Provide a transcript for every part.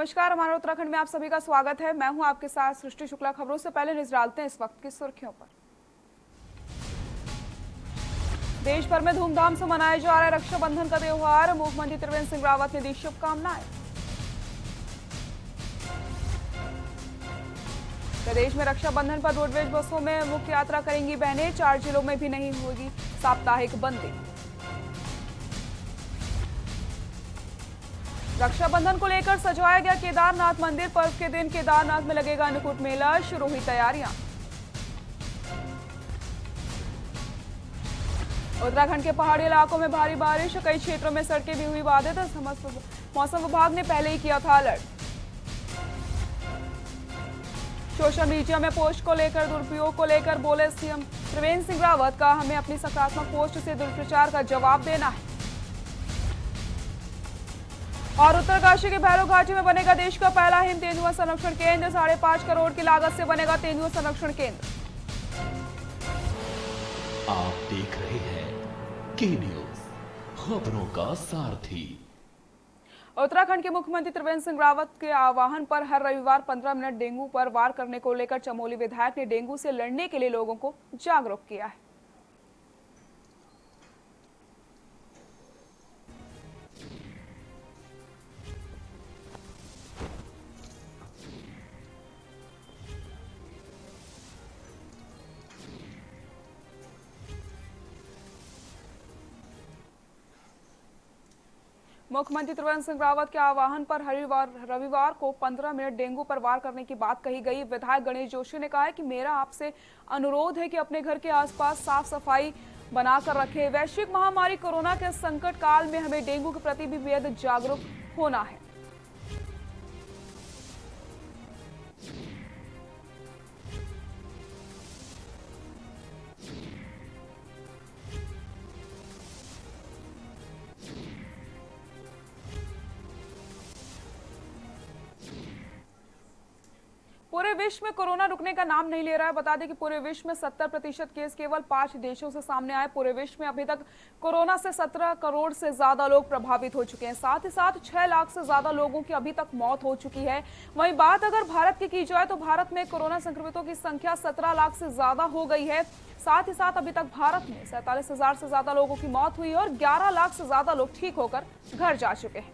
नमस्कार, हमारे उत्तराखंड में आप सभी का स्वागत है। मैं हूं आपके साथ सृष्टि शुक्ला। खबरों से पहले नजर डालते हैं इस वक्त की सुर्खियों पर। देश भर में धूमधाम से मनाया जा रहा है रक्षाबंधन का त्योहार। मुख्यमंत्री त्रिवेंद्र सिंह रावत ने दी शुभकामनाएं। प्रदेश में रक्षाबंधन पर रोडवेज बसों में मुख्य यात्रा करेंगी बहनें। 4 जिलों में भी नहीं होगी साप्ताहिक बंदी। रक्षाबंधन को लेकर सजाया गया केदारनाथ मंदिर। पर्व के दिन केदारनाथ में लगेगा अन्नकूट मेला। शुरू हुई तैयारियां। उत्तराखंड के पहाड़ी इलाकों में भारी बारिश। कई क्षेत्रों में सड़कें भी हुई बाधित। मौसम विभाग ने पहले ही किया था अलर्ट। सोशल मीडिया में पोस्ट को लेकर दुरुपयोग को लेकर बोले सीएम त्रिवेंद्र सिंह रावत का, हमें अपनी सकारात्मक पोस्ट से दुष्प्रचार का जवाब देना है। और उत्तरकाशी के भैरव घाटी में बनेगा देश का पहला हिम तेंदुआ संरक्षण केंद्र। 5.5 करोड़ की लागत से बनेगा तेंदुआ संरक्षण केंद्र। आप देख रहे हैं के न्यूज, खबरों का सारथी। उत्तराखंड के मुख्यमंत्री त्रिवेंद्र सिंह रावत के आह्वान पर हर रविवार 15 मिनट डेंगू पर वार करने को लेकर चमोली विधायक ने डेंगू से लड़ने के लिए लोगों को जागरूक किया है। मुख्यमंत्री त्रिवेंद्र सिंह रावत के आह्वान पर रविवार को 15 मिनट डेंगू पर वार करने की बात कही गई। विधायक गणेश जोशी ने कहा है कि मेरा आपसे अनुरोध है कि अपने घर के आसपास साफ सफाई बनाकर रखें। वैश्विक महामारी कोरोना के संकट काल में हमें डेंगू के प्रति भी बेहद जागरूक होना है। पूरे विश्व में कोरोना रुकने का नाम नहीं ले रहा है। बता दें कि पूरे विश्व में 70% केस केवल 5 देशों से सामने आए। पूरे विश्व में अभी तक कोरोना से 17 करोड़ से ज्यादा लोग प्रभावित हो चुके हैं। साथ ही साथ 6 लाख से ज्यादा लोगों की अभी तक मौत हो चुकी है। वहीं बात अगर भारत की जाए तो भारत में कोरोना संक्रमितों की संख्या 17 लाख से ज्यादा हो गई है। साथ ही साथ अभी तक भारत में 47,000 से ज्यादा लोगों की मौत हुई है और 11 लाख से ज्यादा लोग ठीक होकर घर जा चुके हैं।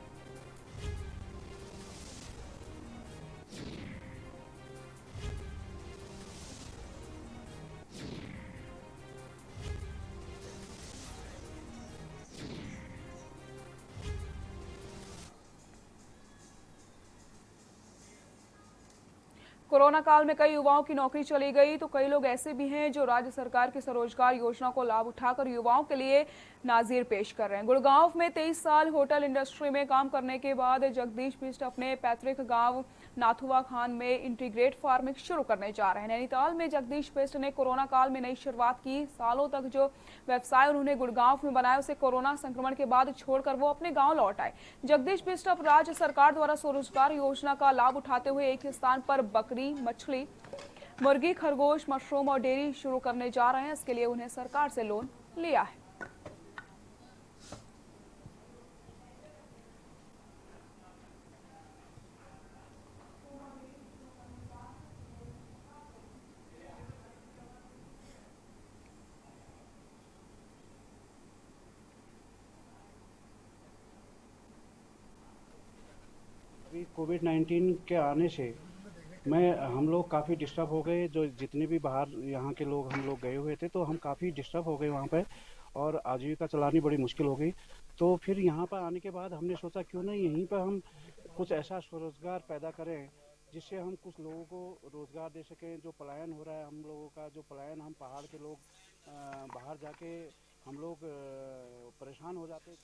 कोरोना काल में कई युवाओं की नौकरी चली गई, तो कई लोग ऐसे भी हैं जो राज्य सरकार की स्वरोजगार योजना को लाभ उठाकर युवाओं के लिए नाजीर पेश कर रहे हैं। गुड़गांव में 23 साल होटल इंडस्ट्री में काम करने के बाद जगदीश बिष्ट अपने पैतृक गांव नाथुआ खान में इंटीग्रेट फार्मिंग शुरू करने जा रहे हैं। नैनीताल में जगदीश बिष्ट ने कोरोना काल में नई शुरुआत की। सालों तक जो व्यवसाय उन्होंने गुड़गांव में बनाया उसे कोरोना संक्रमण के बाद छोड़कर वो अपने गाँव लौट आए। जगदीश बिष्ट अब राज्य सरकार द्वारा स्वरोजगार योजना का लाभ उठाते हुए एक ही स्थान पर बकरी, मछली, मुर्गी, खरगोश, मशरूम और डेयरी शुरू करने जा रहे हैं। इसके लिए उन्हें सरकार से लोन लिया है। अभी कोविड-19 के आने से हम लोग काफ़ी डिस्टर्ब हो गए। जो जितने भी बाहर यहाँ के लोग हम लोग गए हुए थे तो हम काफ़ी डिस्टर्ब हो गए वहाँ पे और आजीविका चलानी बड़ी मुश्किल हो गई। तो फिर यहाँ पर आने के बाद हमने सोचा क्यों नहीं यहीं पर हम कुछ ऐसा स्वरोजगार पैदा करें जिससे हम कुछ लोगों को रोज़गार दे सकें। जो पलायन हो रहा है हम लोगों का, जो पलायन हम पहाड़ के लोग बाहर जाके हम लोग परेशान हो जाते।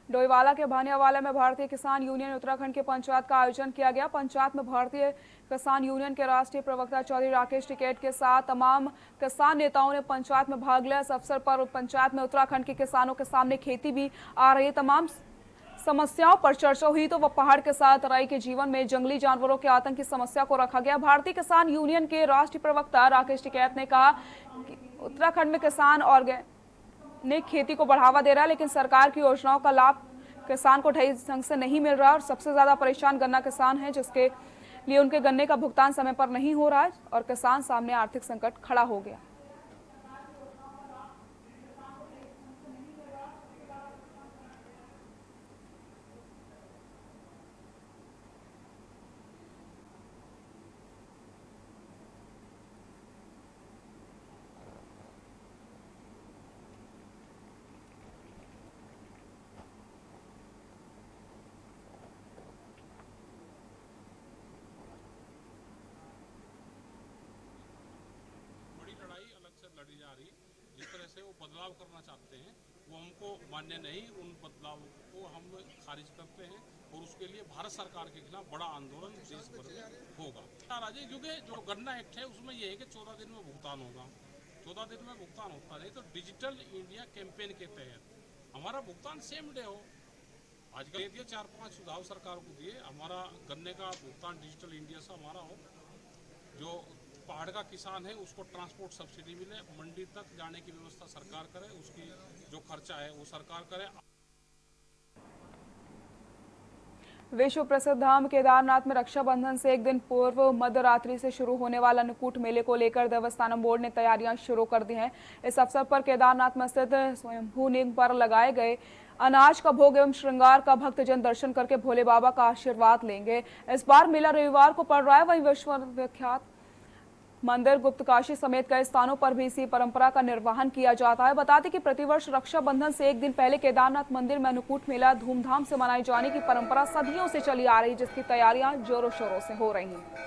डोईवाला के भानियावाला में भारतीय किसान यूनियन उत्तराखंड के पंचायत का आयोजन किया गया। पंचायत में भारतीय किसान यूनियन के राष्ट्रीय प्रवक्ता चौधरी राकेश टिकैत के साथ तमाम किसान नेताओं ने पंचायत में भाग लिया। इस अवसर पर पंचायत में उत्तराखंड के किसानों के सामने खेती भी आ रही तमाम समस्याओं पर चर्चा हुई। तो वह पहाड़ के साथ तराई के जीवन में जंगली जानवरों के आतंक की समस्या को रखा गया। भारतीय किसान यूनियन के राष्ट्रीय प्रवक्ता राकेश टिकैत ने कहा कि उत्तराखंड में किसान ऑर्गेनिक खेती को बढ़ावा दे रहा है, लेकिन सरकार की योजनाओं का लाभ किसान को ढंग से नहीं मिल रहा और सबसे ज्यादा परेशान गन्ना किसान है, जिसके लिए उनके गन्ने का भुगतान समय पर नहीं हो रहा है और किसान सामने आर्थिक संकट खड़ा हो गया। लड़ी जा रही, जिस तरह से वो बदलाव करना चाहते हैं वो हमको मान्य नहीं। उन बदलाव को हम खारिज करते हैं और उसके लिए भारत सरकार के खिलाफ बड़ा आंदोलन देश भर में होगा। नाराज है क्योंकि जो गन्ना एक्ट है उसमें यह है कि 14 दिन में भुगतान होगा। 14 दिन में भुगतान होता नहीं तो डिजिटल इंडिया कैंपेन के तहत हमारा भुगतान सेम डे हो। आज कल दिए 4-5 सुझाव सरकार को दिए, हमारा गन्ने का भुगतान डिजिटल इंडिया से हमारा हो। जो पहाड़ का किसान है उसको ट्रांसपोर्ट सब्सिडी मिले, मंडी तक जाने की व्यवस्था सरकार करे, उसकी जो खर्चा है वो सरकार करे। विश्व प्रसिद्ध धाम केदारनाथ में रक्षाबंधन से एक दिन पूर्व मध्य रात्रि से शुरू होने वाला अन्नकूट मेले को लेकर देवस्थानम बोर्ड ने तैयारियां शुरू कर दी हैं। इस अवसर पर केदारनाथ में स्थित स्वयंभू लिंग पर लगाए गए अनाज का भोग एवं श्रृंगार का भक्तजन दर्शन करके भोले बाबा का आशीर्वाद लेंगे। इस बार मेला रविवार को पड़ रहा है, वहीं विश्व विख्यात मंदिर गुप्तकाशी समेत कई स्थानों पर भी इसी परंपरा का निर्वहन किया जाता है। बता दें कि प्रतिवर्ष रक्षाबंधन से एक दिन पहले केदारनाथ मंदिर में अन्नकूट मेला धूमधाम से मनाए जाने की परंपरा सदियों से चली आ रही, जिसकी तैयारियां जोरों शोरों से हो रही हैं।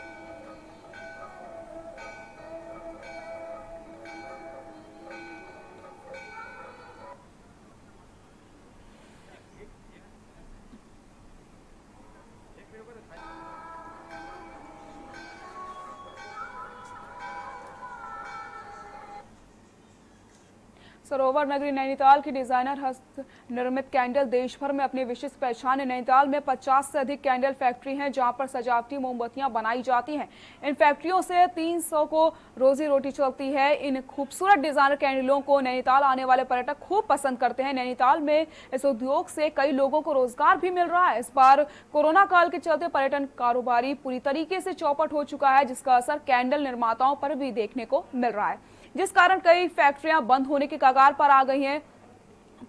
सरोवर नगरी नैनीताल की डिजाइनर हस्त निर्मित कैंडल देश भर में अपनी विशिष्ट पहचान है। नैनीताल में 50 से अधिक कैंडल फैक्ट्री हैं, जहां पर सजावटी मोमबत्तियां बनाई जाती हैं। इन फैक्ट्रियों से 300 को रोजी रोटी चलती है। इन खूबसूरत डिजाइनर कैंडलों को नैनीताल आने वाले पर्यटक खूब पसंद करते हैं। नैनीताल में इस उद्योग से कई लोगों को रोजगार भी मिल रहा है। इस बार कोरोना काल के चलते पर्यटन कारोबारी पूरी तरीके से चौपट हो चुका है, जिसका असर कैंडल निर्माताओं पर भी देखने को मिल रहा है, जिस कारण कई फैक्ट्रियां बंद होने के कगार पर आ गई हैं।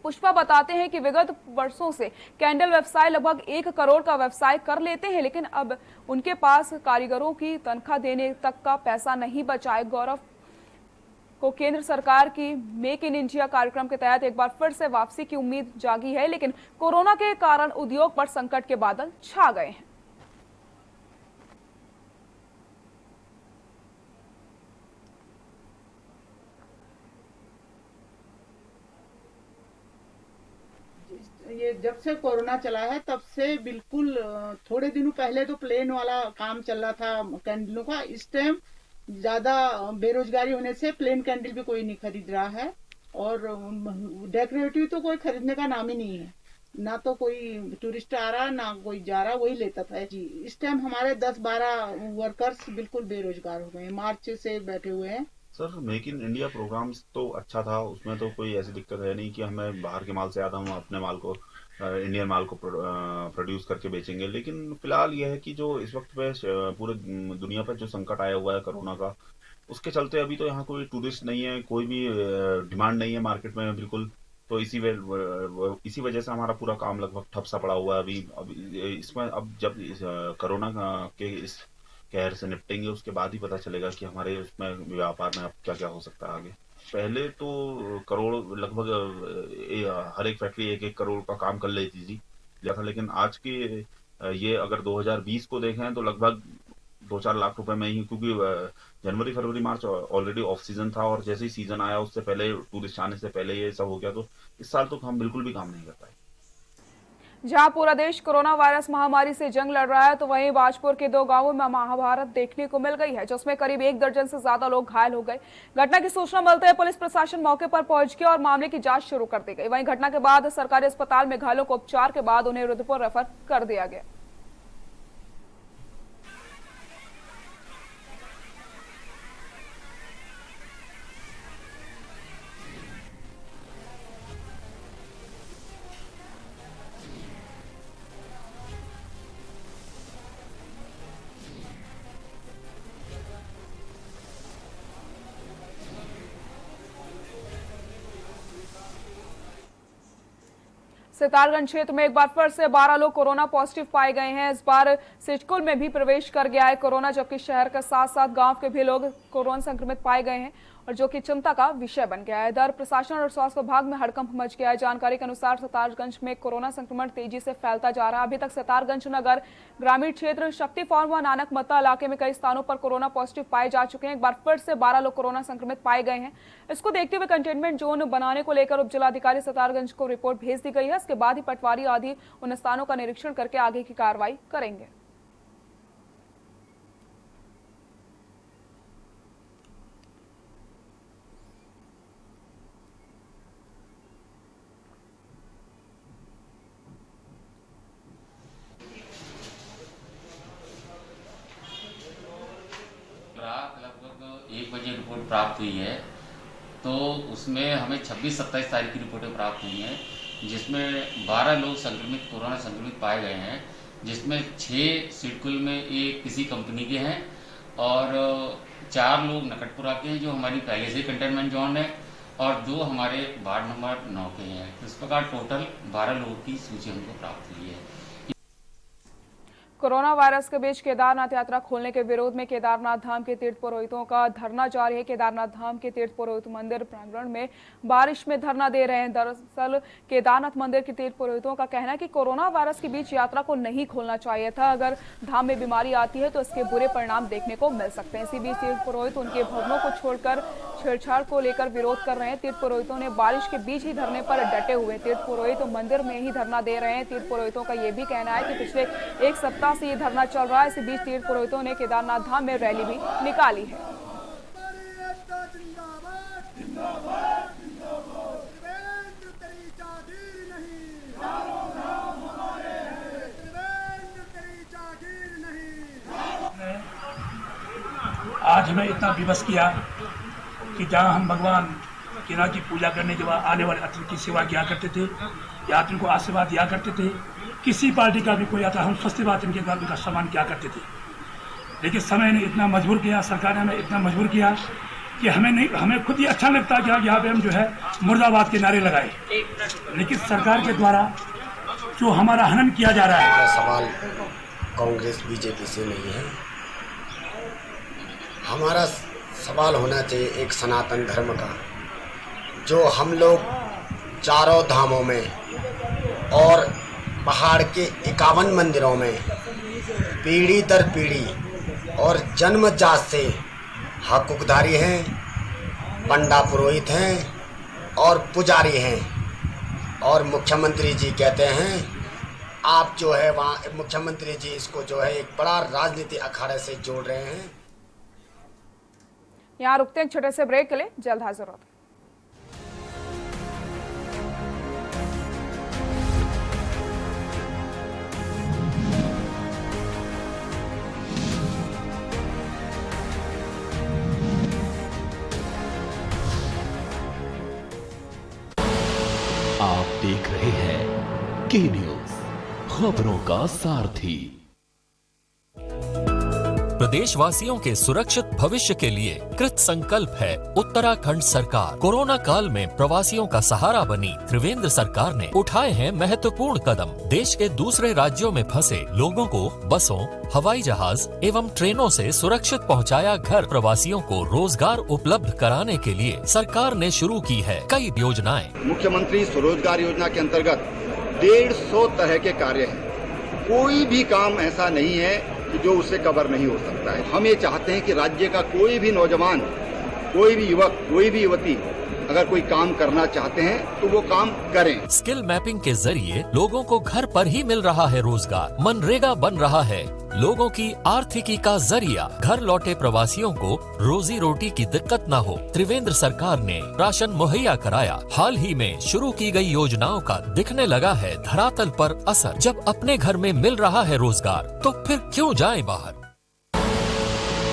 पुष्पा बताते हैं कि विगत वर्षों से कैंडल व्यवसाय लगभग 1 करोड़ का व्यवसाय कर लेते हैं, लेकिन अब उनके पास कारीगरों की तनख्वाह देने तक का पैसा नहीं बचा है। गौरव को केंद्र सरकार की मेक इन इंडिया कार्यक्रम के तहत एक बार फिर से वापसी की उम्मीद जागी है, लेकिन कोरोना के कारण उद्योग पर संकट के बादल छा गए हैं। ये जब से कोरोना चला है तब से बिल्कुल थोड़े दिनों पहले तो प्लेन वाला काम चल रहा था कैंडलों का। इस टाइम ज्यादा बेरोजगारी होने से प्लेन कैंडल भी कोई नहीं खरीद रहा है और डेकोरेटिव तो कोई खरीदने का नाम ही नहीं है। ना तो कोई टूरिस्ट आ रहा ना कोई जा रहा, वही लेता था जी। इस टाइम हमारे 10-12 वर्कर्स बिल्कुल बेरोजगार हो गए, मार्च से बैठे हुए हैं। Sir make in India program तो अच्छा था, उसमें तो कोई ऐसी दिक्कत है नहीं कि हमें बाहर के माल से ज़्यादा हम अपने माल को इंडियन माल को प्रोड्यूस करके बेचेंगे। लेकिन फिलहाल यह है कि जो इस वक्त पे पूरे दुनिया पर जो संकट आया हुआ है कोरोना का, उसके चलते अभी तो यहाँ कोई टूरिस्ट नहीं है, कोई भी डिमांड नहीं है मार्केट में बिल्कुल। तो इसी वजह से हमारा पूरा काम लगभग ठप सा पड़ा हुआ है अभी इसमें। अब जब कोरोना के इस कहर से निपटेंगे उसके बाद ही पता चलेगा कि हमारे उसमें व्यापार में अब क्या क्या हो सकता है आगे। पहले तो करोड़ लगभग हर एक फैक्ट्री 1-1 करोड़ का काम कर लेती थी था, लेकिन आज के ये अगर 2020 को देखें तो लगभग 2-4 लाख रुपए में ही, क्योंकि जनवरी फरवरी मार्च ऑलरेडी ऑफ सीजन था और जैसे ही सीजन आया उससे पहले टूरिस्ट आने से पहले ये सब हो गया। तो इस साल तो हम बिल्कुल भी काम नहीं कर पाए। जहां पूरा देश कोरोना वायरस महामारी से जंग लड़ रहा है, तो वहीं बाजपुर के 2 गांवों में महाभारत देखने को मिल गई है, जिसमें करीब 1 दर्जन से ज्यादा लोग घायल हो गए। घटना की सूचना मिलते ही पुलिस प्रशासन मौके पर पहुंच गया और मामले की जांच शुरू कर दी गई। वहीं घटना के बाद सरकारी अस्पताल में घायलों को उपचार के बाद उन्हें रुद्रपुर रेफर कर दिया गया। सितारगंज क्षेत्र में एक बार फिर से 12 लोग कोरोना पॉजिटिव पाए गए हैं। इस बार सिचकुल में भी प्रवेश कर गया है कोरोना, जबकि शहर के साथ साथ गांव के भी लोग कोरोना संक्रमित पाए गए हैं और जो कि चिंता का विषय बन गया है। इधर प्रशासन और स्वास्थ्य विभाग में हड़कंप मच गया है। जानकारी के अनुसार सितारगंज में कोरोना संक्रमण तेजी से फैलता जा रहा है। अभी तक सितारगंज नगर ग्रामीण क्षेत्र, शक्ति फार्म व नानक मत्ता इलाके में कई स्थानों पर कोरोना पॉजिटिव पाए जा चुके हैं। एक बार फिर से 12 लोग कोरोना संक्रमित पाए गए हैं। इसको देखते हुए कंटेनमेंट जोन बनाने को लेकर उप जिलाधिकारी सितारगंज को रिपोर्ट भेज दी गई है। इसके बाद ही पटवारी आदि उन स्थानों का निरीक्षण करके आगे की कार्रवाई करेंगे। रात लगभग 1 बजे रिपोर्ट प्राप्त हुई है, तो उसमें हमें 26-27 तारीख की रिपोर्टें प्राप्त हुई हैं, जिसमें 12 लोग संक्रमित कोरोना संक्रमित पाए गए हैं, जिसमें 6 सिडकुल में एक किसी कंपनी के हैं और 4 लोग नकटपुरा के हैं जो हमारी पहले से कंटेनमेंट जोन है और 2 हमारे वार्ड नंबर 9 के हैं। इस प्रकार टोटल 12 लोगों की सूची हमको प्राप्त हुई है। कोरोना वायरस के बीच केदारनाथ यात्रा खोलने के विरोध में केदारनाथ धाम के तीर्थ पुरोहितों का धरना जारी है। केदारनाथ धाम के तीर्थ पुरोहित मंदिर प्रांगण में बारिश में धरना दे रहे हैं। दरअसल केदारनाथ मंदिर के तीर्थ पुरोहितों का कहना है कि कोरोना वायरस के बीच यात्रा को नहीं खोलना चाहिए था। अगर धाम में बीमारी आती है तो इसके बुरे परिणाम देखने को मिल सकते हैं। इसी बीच तीर्थ पुरोहित उनके भवनों को छोड़कर छेड़छाड़ को लेकर विरोध कर रहे हैं। तीर्थ पुरोहितों ने बारिश के बीच ही धरने पर डटे हुए। तीर्थ पुरोहित मंदिर में ही धरना दे रहे हैं। तीर्थ पुरोहितों का यह भी कहना है कि पिछले 1 सप्ताह से ये धरना चल रहा है। इसी बीच तीर्थ पुरोहितों ने केदारनाथ धाम में रैली भी निकाली है। आज हमें इतना विवश किया कि जहाँ हम भगवान केदार की पूजा करने के बाद आने वाले अतिथि की सेवा किया करते थे, यात्रियों को आशीर्वाद दिया करते थे, किसी पार्टी का भी कोई आता हम सस्ती बात इनके घर उनका सम्मान किया करते थे। लेकिन समय ने इतना मजबूर किया, सरकार ने हमें इतना मजबूर किया कि हमें खुद ही अच्छा लगता है कि यहाँ पे हम जो है मुर्दाबाद के नारे लगाए। लेकिन सरकार के द्वारा जो हमारा हनन किया जा रहा है। सवाल कांग्रेस बीजेपी से नहीं है, हमारा सवाल होना चाहिए एक सनातन धर्म का, जो हम लोग चारों धामों में और पहाड़ के 51 मंदिरों में पीढ़ी दर पीढ़ी और जन्मजात से हकदारी हैं, पंडा पुरोहित हैं और पुजारी हैं। और मुख्यमंत्री जी कहते हैं आप जो है वहाँ मुख्यमंत्री जी इसको जो है एक बड़ा राजनीति अखाड़े से जोड़ रहे हैं। यहाँ रुकते हैं छोटे से ब्रेक के लिए, जल्द हाजिर होते हैं। आप देख रहे हैं के न्यूज, खबरों का सारथी। प्रदेशवासियों के सुरक्षित भविष्य के लिए कृत संकल्प है उत्तराखंड सरकार। कोरोना काल में प्रवासियों का सहारा बनी त्रिवेंद्र सरकार ने उठाए हैं महत्वपूर्ण कदम। देश के दूसरे राज्यों में फंसे लोगों को बसों, हवाई जहाज एवं ट्रेनों से सुरक्षित पहुंचाया घर। प्रवासियों को रोजगार उपलब्ध कराने के लिए सरकार ने शुरू की है कई योजनाएं। मुख्यमंत्री स्वरोजगार योजना के अंतर्गत 150 तरह के कार्य हैं। कोई भी काम ऐसा नहीं है कि जो उससे कवर नहीं हो सकता है। हम ये चाहते हैं कि राज्य का कोई भी नौजवान, कोई भी युवक, कोई भी युवती अगर कोई काम करना चाहते हैं तो वो काम करें। स्किल मैपिंग के जरिए लोगों को घर पर ही मिल रहा है रोजगार। मनरेगा बन रहा है लोगों की आर्थिकी का जरिया। घर लौटे प्रवासियों को रोजी रोटी की दिक्कत न हो, त्रिवेंद्र सरकार ने राशन मुहैया कराया। हाल ही में शुरू की गई योजनाओं का दिखने लगा है धरातल पर असर। जब अपने घर में मिल रहा है रोजगार तो फिर क्यों जाएं बाहर।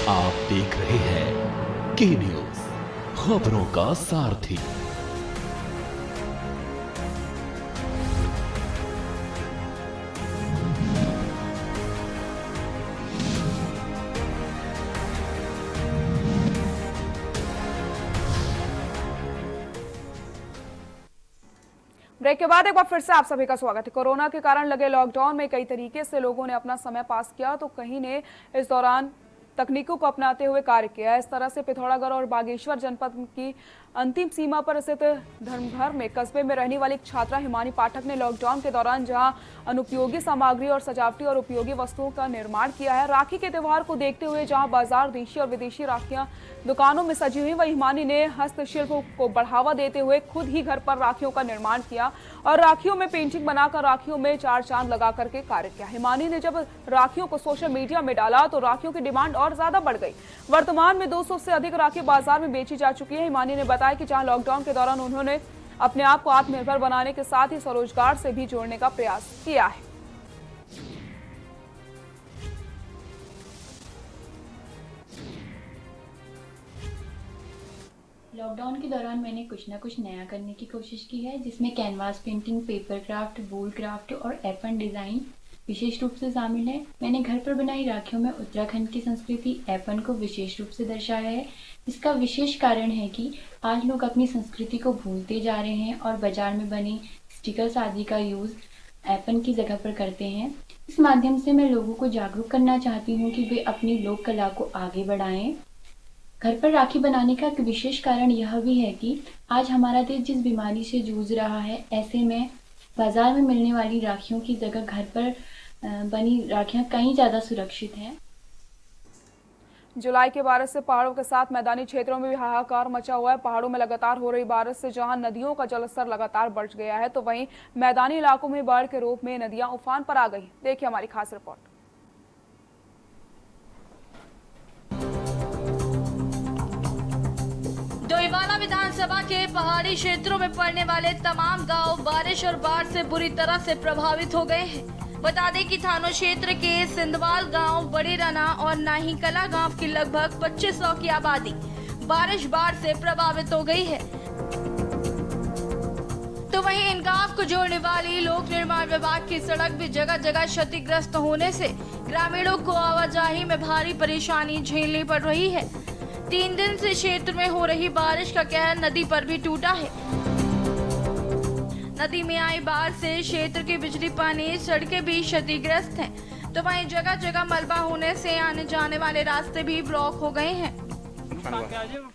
आप देख रहे हैं के न्यूज, खबरों का सारथी। ब्रेक के बाद एक बार फिर से आप सभी का स्वागत है। कोरोना के कारण लगे लॉकडाउन में कई तरीके से लोगों ने अपना समय पास किया, तो कहीं ने इस दौरान तकनीकों को अपनाते हुए कार्य किया। इस तरह से पिथौरागढ़ और बागेश्वर जनपद की अंतिम सीमा पर स्थित धर्मघर में कस्बे में रहने वाली एक छात्रा हिमानी पाठक ने लॉकडाउन के दौरान जहां अनुपयोगी सामग्री और सजावटी और उपयोगी वस्तुओं का निर्माण किया है, राखी के त्योहार को देखते हुए जहां बाजार देशी और विदेशी राखियां दुकानों में सजी हुई, वहीं हिमानी ने हस्तशिल्प को बढ़ावा देते हुए खुद ही घर पर राखियों का निर्माण किया और राखियों में पेंटिंग बनाकर राखियों में 4 चांद लगा करके कार्य किया। हिमानी ने जब राखियों को सोशल मीडिया में डाला तो राखियों की डिमांड और ज्यादा बढ़ गई। वर्तमान में 200 से अधिक राखी बाजार में बेची जा चुकी है। हिमानी ने बताया कि जहां लॉकडाउन के दौरान उन्होंने अपने आप को आत्मनिर्भर बनाने के साथ ही स्वरोजगार से भी जोड़ने का प्रयास किया है। लॉकडाउन के दौरान मैंने कुछ ना कुछ नया करने की कोशिश की है, जिसमें कैनवास पेंटिंग, पेपर क्राफ्ट, वूल क्राफ्ट और एफन डिज़ाइन विशेष रूप से शामिल है। मैंने घर पर बनाई राखियों में उत्तराखंड की संस्कृति एफन को विशेष रूप से दर्शाया है। इसका विशेष कारण है कि आज लोग अपनी संस्कृति को भूलते जा रहे हैं और बाजार में बनी स्टिकर्स आदि का यूज़ एफन की जगह पर करते हैं। इस माध्यम से मैं लोगों को जागरूक करना चाहती हूँ कि वे अपनी लोक कला को आगे बढ़ाएं। घर पर राखी बनाने का एक विशेष कारण यह भी है कि आज हमारा देश जिस बीमारी से जूझ रहा है, ऐसे में बाजार में मिलने वाली राखियों की जगह घर पर बनी राखियां कहीं ज़्यादा सुरक्षित हैं। जुलाई के बारिश से पहाड़ों के साथ मैदानी क्षेत्रों में भी हाहाकार मचा हुआ है। पहाड़ों में लगातार हो रही बारिश से जहां नदियों का जलस्तर लगातार बढ़ गया है, तो वहीं मैदानी इलाकों में बाढ़ के रूप में नदियां उफान पर आ गई। देखिए हमारी खास रिपोर्ट। डोईवाला विधानसभा के पहाड़ी क्षेत्रों में पड़ने वाले तमाम गांव बारिश और बाढ़ से बुरी तरह से प्रभावित हो गए हैं। बता दें कि थानो क्षेत्र के सिंधवाल गांव, बड़ी रना और नाही कला गांव की लगभग 2500 की आबादी बारिश बाढ़ से प्रभावित हो गई है। तो वहीं इन गांव को जोड़ने वाली लोक निर्माण विभाग की सड़क भी जगह जगह क्षतिग्रस्त होने से ग्रामीणों को आवाजाही में भारी परेशानी झेलनी पड़ रही है। 3 दिन से क्षेत्र में हो रही बारिश का कहर नदी पर भी टूटा है। नदी में आई बाढ़ से क्षेत्र के बिजली, पानी, सड़कें भी क्षतिग्रस्त हैं। तो वहीं जगह जगह मलबा होने से आने जाने वाले रास्ते भी ब्लॉक हो गए हैं।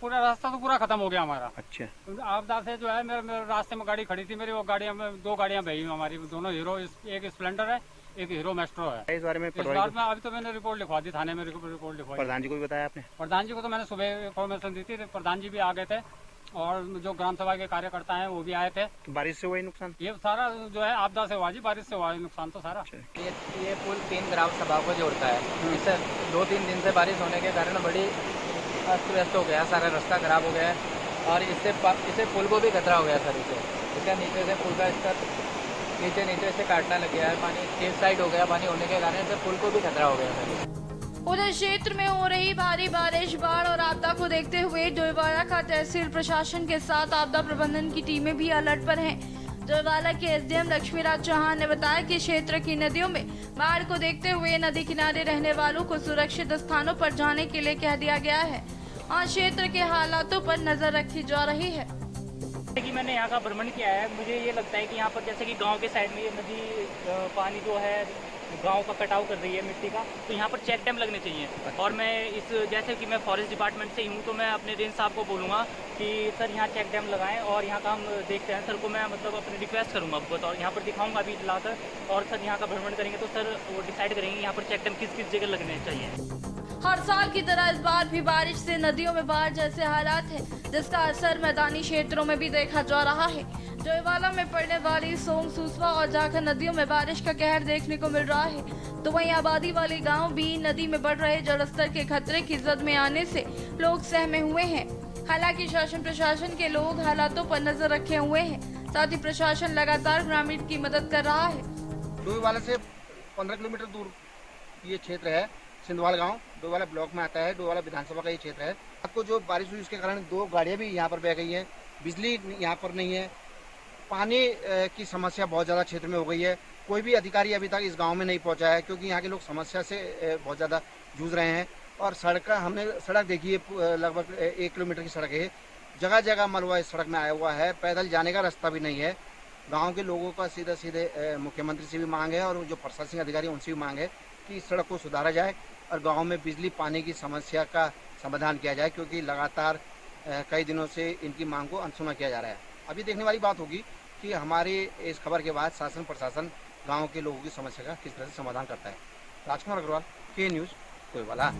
पूरा रास्ता तो पूरा खत्म हो गया हमारा। अच्छा, आपदा से जो है मेरे रास्ते में गाड़ी खड़ी थी मेरी, वो गाड़ियां में 2 गाड़ियां बही हमारी, दोनों हीरो, एक स्प्लेंडर है, एक हीरो मेस्ट्रो है। इस बारे में अभी तो मैंने रिपोर्ट लिखवा दी, थाने में रिपोर्ट लिखवाई। प्रधान जी को भी बताया आपने? प्रधान जी को तो मैंने सुबह इन्फॉर्मेशन दी थी, प्रधान जी भी आ गए थे और जो ग्राम सभा के कार्यकर्ता हैं वो भी आए थे। तो बारिश से हुआ नुकसान? ये सारा जो है आपदा से हुआ जी, बारिश से हुआ नुकसान तो सारा। ये पुल 3 ग्राम सभा को जोड़ता है। इससे 2-3 दिन से बारिश होने के कारण बड़ी अस्त व्यस्त हो गया, सारा रास्ता खराब हो गया है और इससे पुल को भी खतरा हो गया सर। इसका नीचे से पुल का स्तर नीचे से काटना लग गया है, पानी केव साइड हो गया, पानी होने के कारण से पुल को भी खतरा हो गया है। उधर क्षेत्र में हो रही भारी बारिश, बाढ़ और आपदा को देखते हुए डोईवाला का तहसील प्रशासन के साथ आपदा प्रबंधन की टीमें भी अलर्ट पर हैं। डोईवाला के एसडीएम लक्ष्मीराज चौहान ने बताया कि क्षेत्र की नदियों में बाढ़ को देखते हुए नदी किनारे रहने वालों को सुरक्षित स्थानों पर जाने के लिए कह दिया गया है और क्षेत्र के हालातों पर नजर रखी जा रही है। कि मैंने यहाँ का भ्रमण किया है, मुझे ये लगता है कि यहाँ पर जैसे कि गांव के साइड में ये नदी पानी जो है गांव का कटाव कर रही है मिट्टी का, तो यहाँ पर चेक डैम लगने चाहिए। और मैं जैसे कि मैं फॉरेस्ट डिपार्टमेंट से ही हूँ, तो मैं अपने रेंज साहब को बोलूँगा कि सर यहाँ चेक डैम लगाएं और यहाँ का हम देखते हैं। सर को मैं मतलब अपनी रिक्वेस्ट करूँगा आपको और यहाँ पर दिखाऊँगा अभी लाकर, और सर यहाँ का भ्रमण करेंगे तो सर वो डिसाइड करेंगे यहाँ पर चेक डैम किस किस जगह लगने चाहिए। हर साल की तरह इस बार भी बारिश से नदियों में बाढ़ जैसे हालात है, जिसका असर मैदानी क्षेत्रों में भी देखा जा रहा है। डोईवाला में पड़ने वाली सोंग, सूसवा और जाखर नदियों में बारिश का कहर देखने को मिल रहा है। तो वहीं आबादी वाले गांव भी नदी में बढ़ रहे जलस्तर के खतरे की जद में आने से लोग सहमे हुए हैं। हालांकि शासन प्रशासन के लोग हालातों पर नजर रखे हुए हैं, साथ ही प्रशासन लगातार ग्रामीण की मदद कर रहा है। डोईवाला से 15 किलोमीटर दूर ये क्षेत्र है, सिंधवाल गांव डोईवाला ब्लॉक में आता है। डोईवाला विधानसभा का ये क्षेत्र है। आपको जो बारिश हुई उसके कारण 2 गाड़ियां भी यहाँ पर बह गई हैं, बिजली यहाँ पर नहीं है, पानी की समस्या बहुत ज़्यादा क्षेत्र में हो गई है। कोई भी अधिकारी अभी तक इस गांव में नहीं पहुंचा है क्योंकि यहाँ के लोग समस्या से बहुत ज़्यादा जूझ रहे हैं। और हमने सड़क देखी है, लगभग 1 किलोमीटर की सड़क है, जगह जगह मलबा इस सड़क में आया हुआ है, पैदल जाने का रास्ता भी नहीं है। गांव के लोगों का सीधे सीधे मुख्यमंत्री से भी मांग है और जो प्रशासनिक अधिकारी उनसे भी मांग है कि इस सड़क को सुधारा जाए और गांव में बिजली पानी की समस्या का समाधान किया जाए, क्योंकि लगातार कई दिनों से इनकी मांग को अनसुना किया जा रहा है। अभी देखने वाली बात होगी कि हमारी इस खबर के बाद शासन प्रशासन गाँव के लोगों की समस्या का किस तरह से समाधान करता है। राजकुमार अग्रवाल, के न्यूज़, कोईवाला।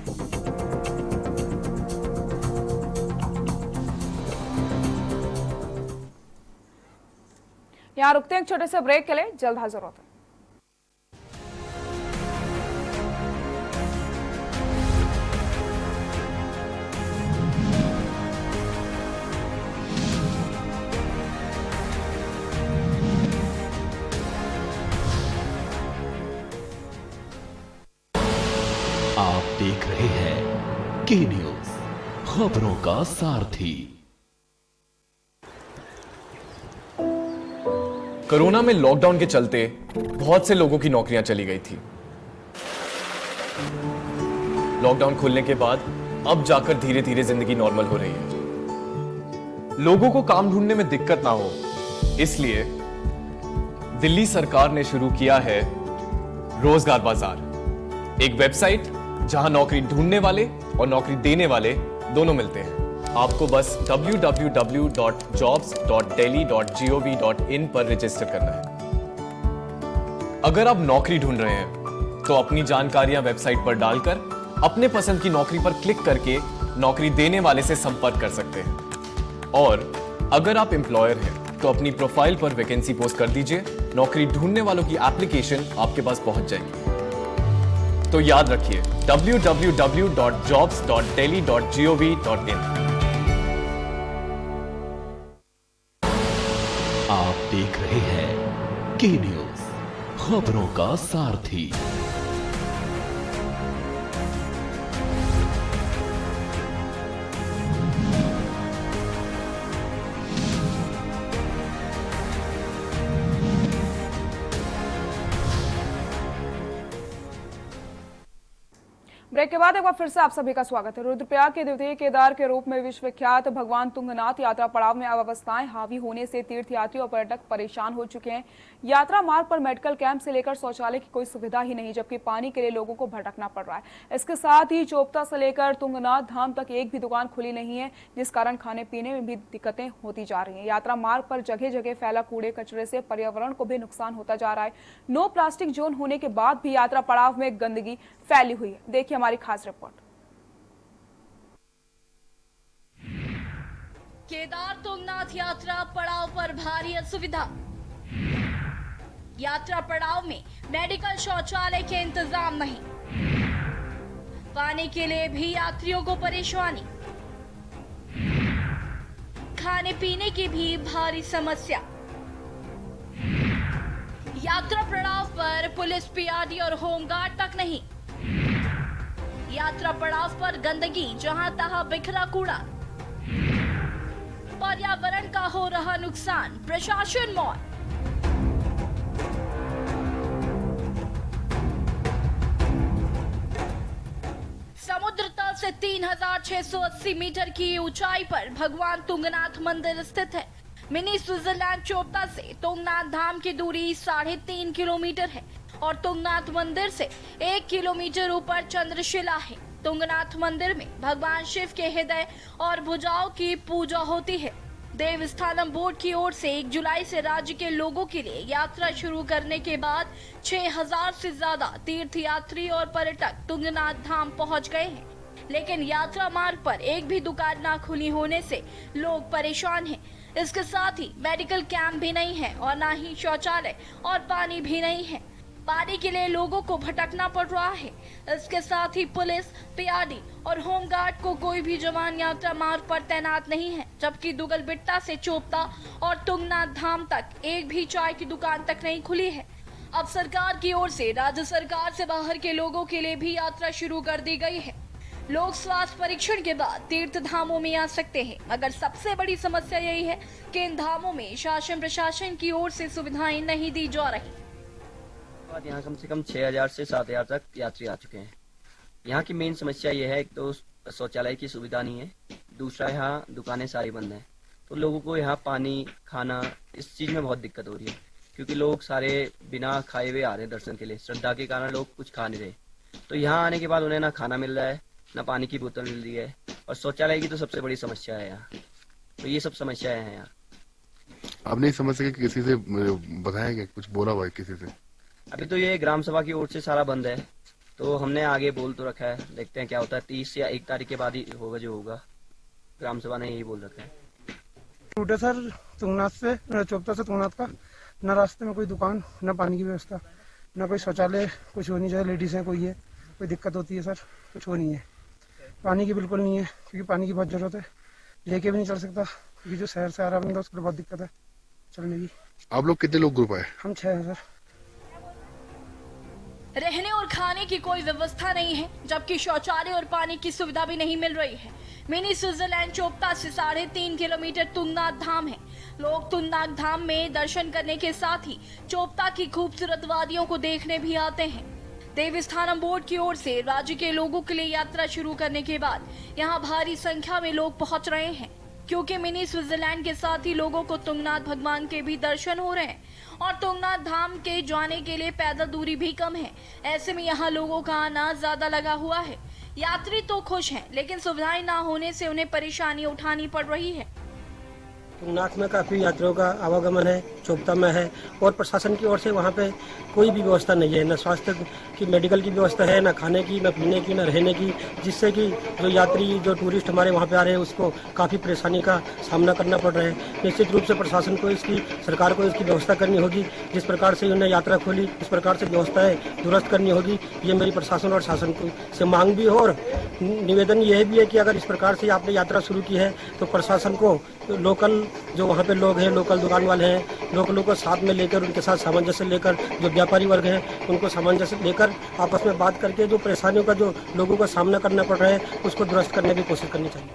यहाँ रुकते हैं एक छोटे से ब्रेक के लिए, जल्द हाजिर होते हैं। आप देख रहे हैं के न्यूज़, खबरों का सारथी। कोरोना में लॉकडाउन के चलते बहुत से लोगों की नौकरियां चली गई थी। लॉकडाउन खुलने के बाद अब जाकर धीरे धीरे जिंदगी नॉर्मल हो रही है। लोगों को काम ढूंढने में दिक्कत ना हो, इसलिए दिल्ली सरकार ने शुरू किया है रोजगार बाजार, एक वेबसाइट जहां नौकरी ढूंढने वाले और नौकरी देने वाले दोनों मिलते हैं। आपको बस www.jobs.delhi.gov.in पर रजिस्टर करना है। अगर आप नौकरी ढूंढ रहे हैं तो अपनी जानकारियां वेबसाइट पर डालकर अपने पसंद की नौकरी पर क्लिक करके नौकरी देने वाले से संपर्क कर सकते हैं। और अगर आप एम्प्लॉयर हैं तो अपनी प्रोफाइल पर वैकेंसी पोस्ट कर दीजिए, नौकरी ढूंढने वालों की एप्लीकेशन आपके पास पहुंच जाएगी। तो याद रखिए www.jobs.delhi.gov.in। आप देख रहे हैं के न्यूज़, खबरों का सारथी। ब्रेक के बाद एक बार फिर से आप सभी का स्वागत है। रुद्रप्रयाग के द्वितीय केदार के रूप में विश्वविख्यात भगवान तुंगनाथ यात्रा पड़ाव में अव्यवस्थाएं हावी होने से तीर्थयात्री और पर्यटक परेशान हो चुके हैं। यात्रा मार्ग पर मेडिकल कैंप से लेकर शौचालय की कोई सुविधा ही नहीं, जबकि पानी के लिए लोगों को भटकना पड़ रहा है। इसके साथ ही चोपता से लेकर तुंगनाथ धाम तक एक भी दुकान खुली नहीं है, जिस कारण खाने पीने में भी दिक्कतें होती जा रही हैं। यात्रा मार्ग पर जगह जगह फैला कूड़े कचरे से पर्यावरण को भी नुकसान होता जा रहा है। नो प्लास्टिक जोन होने के बाद भी यात्रा पड़ाव में गंदगी फैली हुई है। देखिए हमारी खास रिपोर्ट। केदार तुंगनाथ यात्रा पड़ाव पर भारी असुविधा। यात्रा पड़ाव में मेडिकल शौचालय के इंतजाम नहीं, पानी के लिए भी यात्रियों को परेशानी, खाने पीने की भी भारी समस्या। यात्रा पड़ाव पर पुलिस, पीआरडी और होमगार्ड तक नहीं। यात्रा पड़ाव पर गंदगी, जहां तहां बिखरा कूड़ा, पर्यावरण का हो रहा नुकसान, प्रशासन मौन। समुद्र तल से 3680 मीटर की ऊंचाई पर भगवान तुंगनाथ मंदिर स्थित है। मिनी स्विट्जरलैंड चोपता से तुंगनाथ धाम की दूरी 3.5 किलोमीटर है और तुंगनाथ मंदिर से 1 किलोमीटर ऊपर चंद्रशिला है। तुंगनाथ मंदिर में भगवान शिव के हृदय और भुजाओं की पूजा होती है। देवस्थानम बोर्ड की ओर से 1 जुलाई से राज्य के लोगों के लिए यात्रा शुरू करने के बाद 6000 से ज्यादा तीर्थयात्री और पर्यटक तुंगनाथ धाम पहुंच गए हैं, लेकिन यात्रा मार्ग पर एक भी दुकान न खुली होने से लोग परेशान हैं। इसके साथ ही मेडिकल कैंप भी नहीं है और न ही शौचालय और पानी भी नहीं है। पानी के लिए लोगों को भटकना पड़ रहा है। इसके साथ ही पुलिस, पीआरडी और होमगार्ड को कोई भी जवान यात्रा मार्ग पर तैनात नहीं है, जबकि दुगलबिट्टा से चोपता और तुंगनाथ धाम तक एक भी चाय की दुकान तक नहीं खुली है। अब सरकार की ओर से राज्य सरकार से बाहर के लोगों के लिए भी यात्रा शुरू कर दी गई है। लोग स्वास्थ्य परीक्षण के बाद तीर्थ धामों में आ सकते हैं, मगर सबसे बड़ी समस्या यही है कि इन धामों में शासन प्रशासन की ओर से सुविधाएं नहीं दी जा रही। यहाँ कम से कम 6000 से 7000 तक यात्री आ चुके हैं। यहाँ की मेन समस्या ये है, एक तो शौचालय की सुविधा नहीं है, दूसरा यहाँ दुकानें सारी बंद हैं। तो लोगों को यहाँ पानी, खाना, इस चीज़ में बहुत दिक्कत हो रही है, क्योंकि लोग सारे बिना खाए हुए आ रहे हैं दर्शन के लिए। श्रद्धा के कारण लोग कुछ खा नहीं रहे, तो यहाँ आने के बाद उन्हें ना खाना मिल रहा है, ना पानी की बोतल मिल रही है, और शौचालय की तो सबसे बड़ी समस्या है यहाँ। तो ये सब समस्याएं हैं यहाँ। आप नहीं समझ सके कि किसी से बताया क्या, कुछ बोला हुआ है किसी से? अभी तो ये ग्राम सभा की ओर से सारा बंद है, तो हमने आगे बोल तो रखा है, देखते हैं क्या होता है। 30 या 1 तारीख के बाद ही होगा जो होगा। ग्राम सभा ने यही बोल रखा है। रूट है सर तुंगनाथ से, चोपता से तुंगनाथ का। न रास्ते में कोई दुकान, न पानी की व्यवस्था, न कोई शौचालय, कुछ हो नहीं। चाहे लेडीज है, कोई है, कोई दिक्कत होती है सर, कुछ हो नहीं है। पानी की बिल्कुल नहीं है, क्योंकि पानी की बहुत जरूरत है। लेके भी नहीं चल सकता, क्योंकि जो शहर से आ रहा है उसको बहुत दिक्कत है चलने की। आप लोग कितने लोग ग्रुप आए? हम 6 हैं सर। रहने और खाने की कोई व्यवस्था नहीं है, जबकि शौचालय और पानी की सुविधा भी नहीं मिल रही है। मिनी स्विट्जरलैंड चोपता से 3.5 किलोमीटर तुंगनाथ धाम है। लोग तुंगनाथ धाम में दर्शन करने के साथ ही चोपता की खूबसूरत वादियों को देखने भी आते हैं। देवस्थानम बोर्ड की ओर से राज्य के लोगों के लिए यात्रा शुरू करने के बाद यहाँ भारी संख्या में लोग पहुँच रहे हैं, क्योंकि मिनी स्विट्जरलैंड के साथ ही लोगों को तुंगनाथ भगवान के भी दर्शन हो रहे हैं और तुंगनाथ धाम के जाने के लिए पैदल दूरी भी कम है। ऐसे में यहाँ लोगों का आना ज्यादा लगा हुआ है। यात्री तो खुश हैं, लेकिन सुविधाएं ना होने से उन्हें परेशानी उठानी पड़ रही है। तुंगनाथ में काफ़ी यात्रियों का आवागमन है, चोपता में है, और प्रशासन की ओर से वहाँ पे कोई भी व्यवस्था नहीं है। न स्वास्थ्य की, मेडिकल की व्यवस्था है, न खाने की, न पीने की, न रहने की, जिससे कि जो यात्री, जो टूरिस्ट हमारे वहाँ पे आ रहे हैं उसको काफ़ी परेशानी का सामना करना पड़ रहा है। निश्चित रूप से प्रशासन को इसकी, सरकार को इसकी व्यवस्था करनी होगी। जिस प्रकार से उन्होंने यात्रा खोली, इस प्रकार से व्यवस्थाएं दुरुस्त करनी होगी। ये मेरी प्रशासन और शासन को से मांग भी है, और निवेदन यह भी है कि अगर इस प्रकार से आपने यात्रा शुरू की है तो प्रशासन को लोकल जो वहाँ पे लोग हैं, लोकल दुकान वाले हैं, लोकलों को साथ में लेकर, उनके साथ सामंजस्य लेकर, जो व्यापारी वर्ग हैं उनको सामंजस्य लेकर आपस में बात करके जो परेशानियों का जो लोगों का सामना करना पड़ रहा है उसको दुरुस्त करने की कोशिश करनी चाहिए।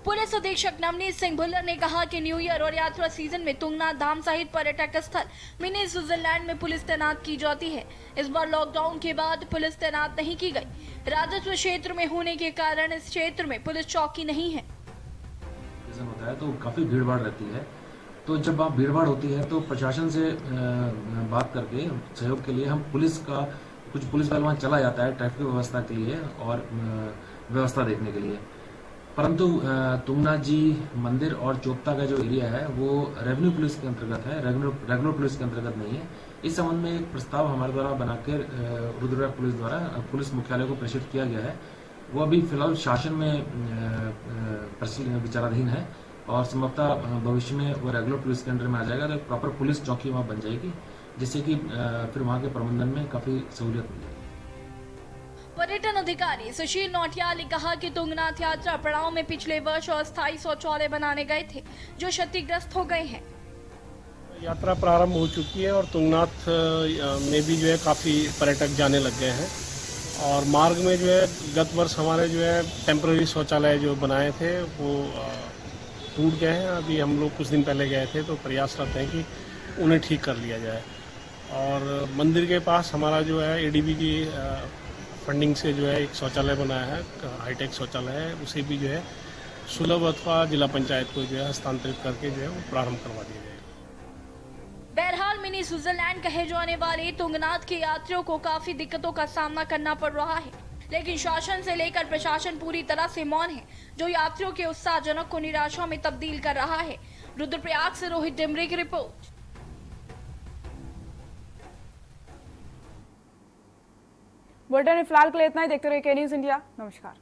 पुलिस अधीक्षक नवनीत सिंह भुल्लर ने कहा कि न्यू ईयर और यात्रा सीजन में तुंगनाथ धाम सहित पर्यटक स्थल मिनी स्विट्जरलैंड में पुलिस तैनात की जाती है। इस बार लॉकडाउन के बाद पुलिस तैनात नहीं की गई। राजस्व क्षेत्र में होने के कारण इस क्षेत्र में पुलिस चौकी नहीं है। होता है तो काफ़ी भीड़ भाड़ रहती है, तो जब आप भीड़ भाड़ होती है तो प्रशासन से बात करके सहयोग के लिए हम पुलिस बल वहाँ चला जाता है ट्रैफिक व्यवस्था के लिए और व्यवस्था देखने के लिए। परंतु तुंगनाथ जी मंदिर और चोपता का जो एरिया है वो रेवेन्यू पुलिस के अंतर्गत है, रेगुलर पुलिस के अंतर्गत नहीं है। इस संबंध में एक प्रस्ताव हमारे द्वारा बनाकर रुद्रप्रयाग पुलिस द्वारा पुलिस मुख्यालय को प्रेषित किया गया है। वो अभी फिलहाल शासन में विचाराधीन है और संभवतः भविष्य में वो रेगुलर पुलिस के अंडर में आ जाएगा, तो एक प्रॉपर पुलिस चौकी वहाँ बन जाएगी, जिससे कि फिर वहाँ के प्रबंधन में काफ़ी सहूलियत मिलेगी। पर्यटन अधिकारी सुशील नौटियाल ने कहा कि तुंगनाथ यात्रा पड़ाव में पिछले वर्ष अस्थायी शौचालय बनाने गए थे, जो क्षतिग्रस्त हो गए हैं। यात्रा प्रारंभ हो चुकी है और तुंगनाथ में भी जो है काफ़ी पर्यटक जाने लग गए हैं, और मार्ग में जो है गत वर्ष हमारे जो है टेम्पररी शौचालय जो बनाए थे वो टूट गए हैं। अभी हम लोग कुछ दिन पहले गए थे, तो प्रयासरत हैं कि उन्हें ठीक कर लिया जाए। और मंदिर के पास हमारा जो है एडीबी की फंडिंग से जो है एक शौचालय बनाया है, हाईटेक शौचालय है, उसे भी जो है सुलभ अथवा जिला पंचायत को जो है हस्तांतरित करके जो है वो प्रारंभ करवा दिया जाएगा। बहरहाल मिनी स्विट्जरलैंड कहे जाने वाले तुंगनाथ के यात्रियों को काफी दिक्कतों का सामना करना पड़ रहा है, लेकिन शासन से लेकर प्रशासन पूरी तरह से मौन है, जो यात्रियों के उत्साहजनक को निराशा में तब्दील कर रहा है। रुद्रप्रयाग से रोहित डिमरी की रिपोर्ट। बुलेटिन में फिलहाल के लिए इतना ही। देखते रहिए के न्यूज़ इंडिया। नमस्कार।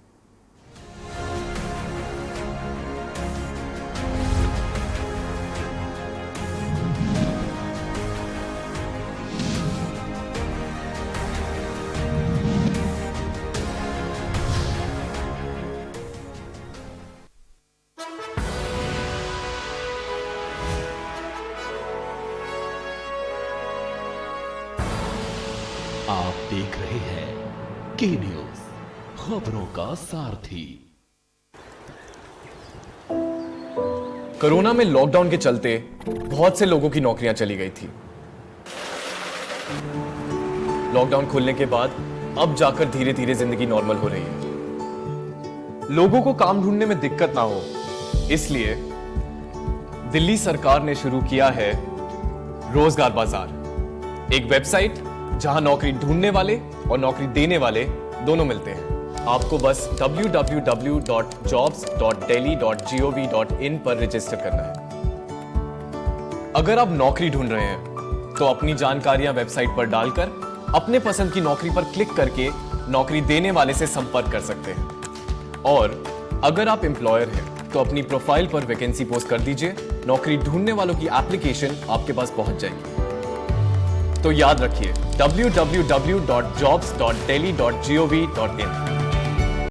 आप देख रहे हैं के न्यूज़, खबरों का सारथी। कोरोना में लॉकडाउन के चलते बहुत से लोगों की नौकरियां चली गई थी। लॉकडाउन खुलने के बाद अब जाकर धीरे धीरे जिंदगी नॉर्मल हो रही है। लोगों को काम ढूंढने में दिक्कत ना हो, इसलिए दिल्ली सरकार ने शुरू किया है रोजगार बाजार, एक वेबसाइट जहां नौकरी ढूंढने वाले और नौकरी देने वाले दोनों मिलते हैं। आपको बस www.jobs.delhi.gov.in पर रजिस्टर करना है। अगर आप नौकरी ढूंढ रहे हैं तो अपनी जानकारियां वेबसाइट पर डालकर अपने पसंद की नौकरी पर क्लिक करके नौकरी देने वाले से संपर्क कर सकते हैं। और अगर आप एम्प्लॉयर हैं तो अपनी प्रोफाइल पर वैकेंसी पोस्ट कर दीजिए, नौकरी ढूंढने वालों की एप्लीकेशन आपके पास पहुंच जाएगी। तो याद रखिए www.jobs.delhi.gov.in।